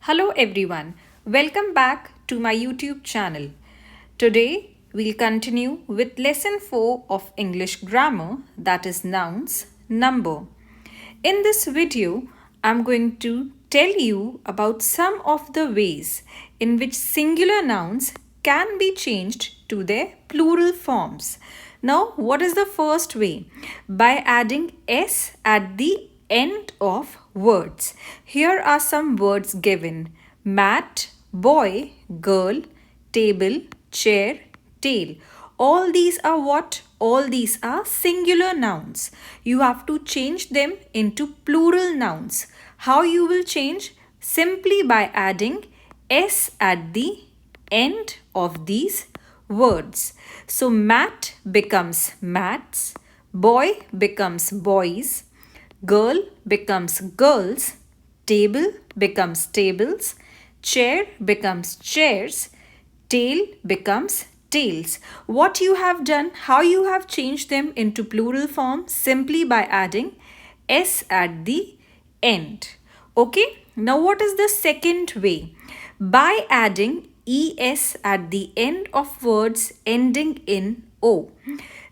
Hello everyone, welcome back to my YouTube channel. Today we'll continue with lesson 4 of English grammar, that is nouns, number. In this video, I'm going to tell you about some of the ways in which singular nouns can be changed to their plural forms. Now, what is the first way? By adding s at the end of words. Here are some words given: mat, boy, girl, table, chair, tail. All these are what? All these are singular nouns. You have to change them into plural nouns. How you will change? Simply by adding s at the end of these words. So mat becomes mats, boy becomes boys, girl becomes girls, table becomes tables, chair becomes chairs, tail becomes tails. What you have done, how you have changed them into plural form? Simply by adding s at the end. Okay, now what is the second way? By adding es at the end of words ending in o.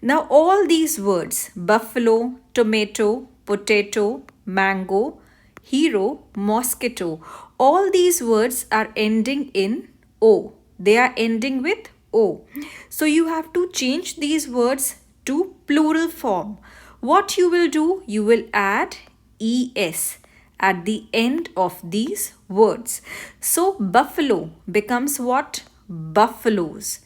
Now all these words, buffalo, tomato, potato, mango, hero, mosquito, all these words are ending in o. They are ending with o. So you have to change these words to plural form. What you will do? You will add es at the end of these words. So buffalo becomes what? Buffaloes.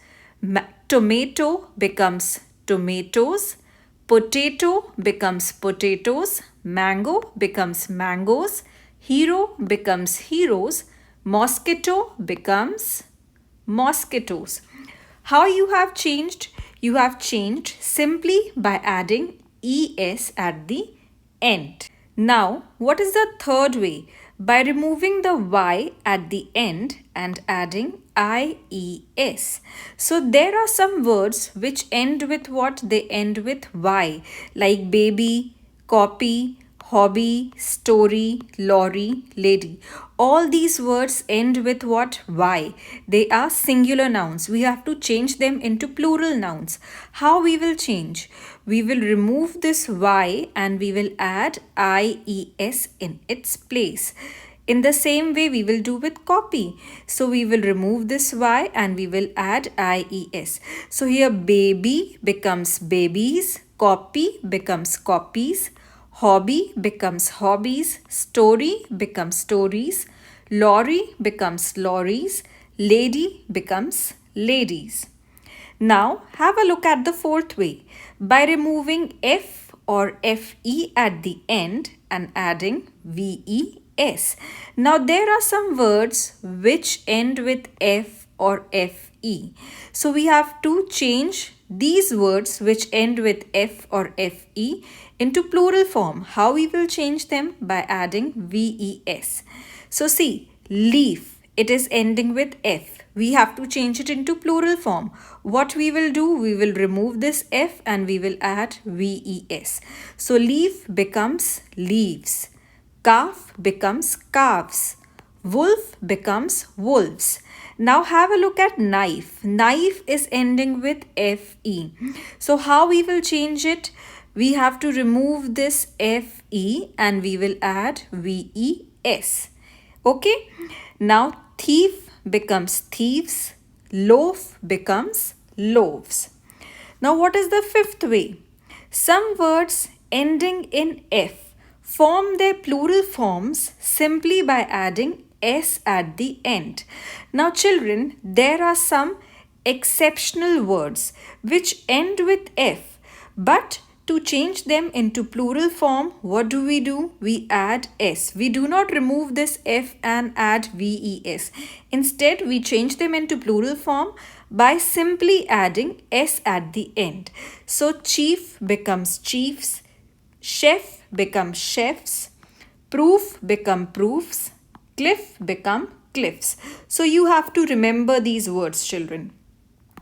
Tomato becomes tomatoes. Potato becomes potatoes. Mango becomes mangoes. Hero becomes heroes. Mosquito becomes mosquitoes. How you have changed? You have changed simply by adding es at the end. Now, what is the third way? By removing the y at the end and adding ies. So there are some words which end with what? They end with y, like baby, copy, hobby, story, lorry, lady. All these words end with what? Y. They are singular nouns. We have to change them into plural nouns. How we will change? We will remove this y and we will add ies in its place. In the same way, we will do with copy. So we will remove this y and we will add ies. So here baby becomes babies, copy becomes copies, hobby becomes hobbies, story becomes stories, lorry becomes lorries, lady becomes ladies. Now have a look at the fourth way. By removing f or fe at the end and adding ves. Now there are some words which end with f or fe. So we have to change these words which end with f or fe into plural form. How we will change them? By adding ves. So see, leaf, it is ending with f. We have to change it into plural form. What we will do? We will remove this f and we will add ves. So leaf becomes leaves. Calf becomes calves. Wolf becomes wolves. Now have a look at knife. Knife is ending with fe. So how we will change it? We have to remove this fe and we will add ves. Okay. Now thief becomes thieves. Loaf becomes loaves. Now what is the fifth way? Some words ending in f form their plural forms simply by adding s at the end. Now children, there are some exceptional words which end with f, but to change them into plural form, what do? We add s. We do not remove this f and add ves. Instead, we change them into plural form by simply adding s at the end. So chief becomes chiefs, chef becomes chefs, proof become proofs, cliff become cliffs. So you have to remember these words, children.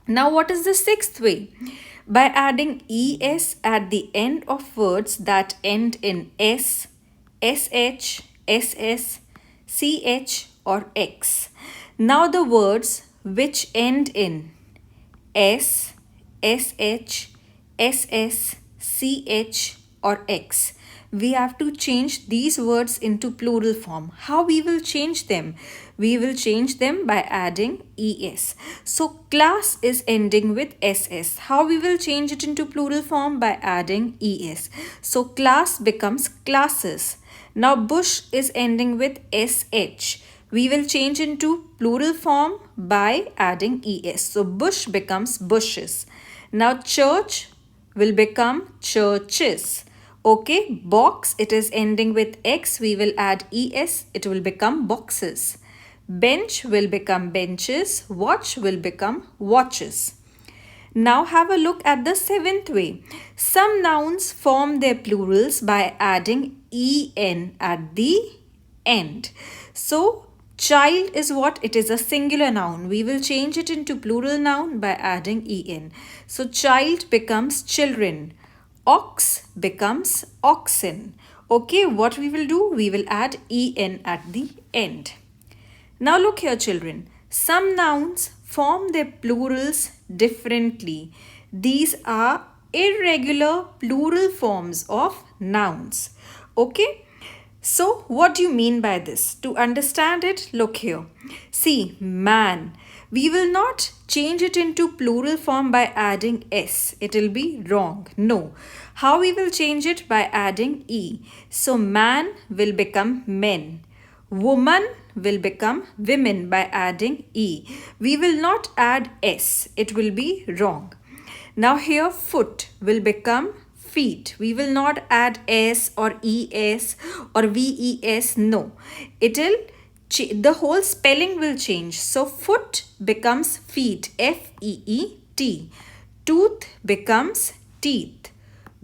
Now what is the sixth way? By adding es at the end of words that end in s, sh, ss, ch or X. Now the words which end in S, SH, SS, CH or X. We have to change these words into plural form. How we will change them? We will change them by adding ES. So class is ending with SS. How we will change it into plural form? By adding ES. So class becomes classes. Now bush is ending with SH. We will change into plural form by adding es. So bush becomes bushes. Now church will become churches. Okay, box, it is ending with x. We will add es. It will become boxes. Bench will become benches. Watch will become watches. Now have a look at the seventh way. Some nouns form their plurals by adding en at the end. So child is what? It is a singular noun. We will change it into plural noun by adding en. So child becomes children. Ox becomes oxen. Okay, what we will do? We will add en at the end. Now look here, children. Some nouns form their plurals differently. These are irregular plural forms of nouns. Okay? So, what do you mean by this? To understand it, look here. See, man. We will not change it into plural form by adding s. It will be wrong. No. How we will change it? By adding e. So, man will become men. Woman will become women by adding e. We will not add s. It will be wrong. Now here foot will become feet. We will not add s or es or ves. No. The whole spelling will change. So foot becomes feet. F-E-E-T. Tooth becomes teeth.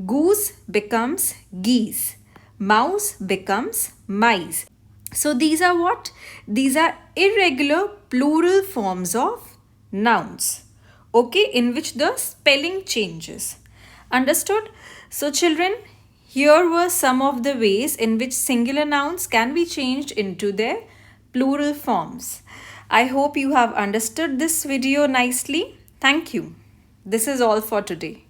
Goose becomes geese. Mouse becomes mice. So these are what? These are irregular plural forms of nouns. Okay, in which the spelling changes. Understood? So children, here were some of the ways in which singular nouns can be changed into their plural forms. I hope you have understood this video nicely. Thank you. This is all for today.